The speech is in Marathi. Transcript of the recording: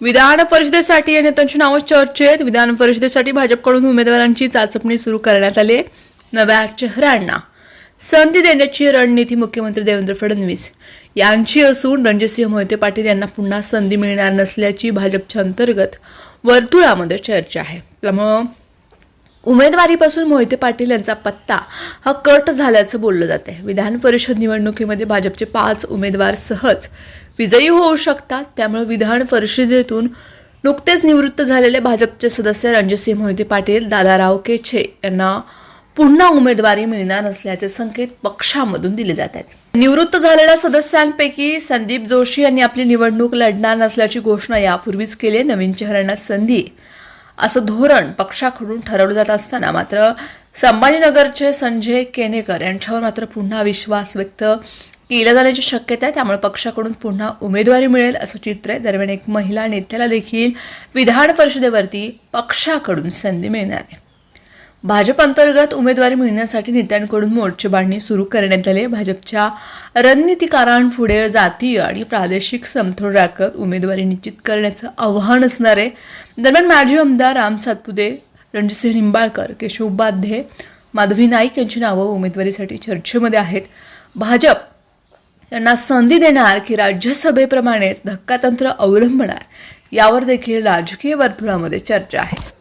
विधान परिषदेसाठी या नेत्यांची नावं चर्चेत. विधान परिषदेसाठी भाजपकडून उमेदवारांची चाचपणी सुरू करण्यात आली. नव्या चेहऱ्यांना संधी देण्याची रणनीती मुख्यमंत्री देवेंद्र फडणवीस यांची असून रणजितसिंह मोहिते पाटील यांना पुन्हा संधी मिळणार नसल्याची भाजपच्या अंतर्गत वर्तुळामध्ये चर्चा आहे. त्यामुळे उमेदवारीपासून मोहिते पाटील यांचा पत्ता हा कट झाल्याचं बोललं जाते. विधान परिषद निवडणुकीमध्ये भाजपचे 5 उमेदवार सहज विजयी होऊ शकतात. त्यामुळे विधान परिषदेतून नुकतेच निवृत्त झालेले भाजपचे सदस्य रणजितसिंह मोहिते पाटील, दादाराव केछे यांना पुन्हा उमेदवारी मिळणार नसल्याचे संकेत पक्षामधून दिले जात आहेत. निवृत्त झालेल्या सदस्यांपैकी संदीप जोशी यांनी आपली निवडणूक लढणार नसल्याची घोषणा यापूर्वीच केली. नवीन चेहऱ्यांना संधी असं धोरण पक्षाकडून ठरवलं जात असताना मात्र संभाजीनगरचे संजय केनेकर यांच्यावर मात्र पुन्हा विश्वास व्यक्त केला जाण्याची शक्यता आहे. त्यामुळे पक्षाकडून पुन्हा उमेदवारी मिळेल असं चित्र आहे. दरम्यान एक महिला नेत्याला देखील विधान परिषदेवरती पक्षाकडून संधी मिळणार आहे. भाजप अंतर्गत उमेदवारी मिळण्यासाठी नेत्यांकडून मोर्चेबांधणी सुरू करण्यात आली. भाजपच्या रणनीतिकारांपुढे जातीय आणि प्रादेशिक समतोल राखत उमेदवारी निश्चित करण्याचं आव्हान असणार आहे. दरम्यान माजी आमदार राम सातपुते, रणजितसिंह निंबाळकर, केशव उपाध्ये, माधवी नाईक यांची नावं उमेदवारीसाठी चर्चेमध्ये आहेत. भाजप यांना संधी देणार की राज्यसभेप्रमाणेच धक्कातंत्र अवलंबणार यावर देखील राजकीय वर्तुळामध्ये चर्चा आहे.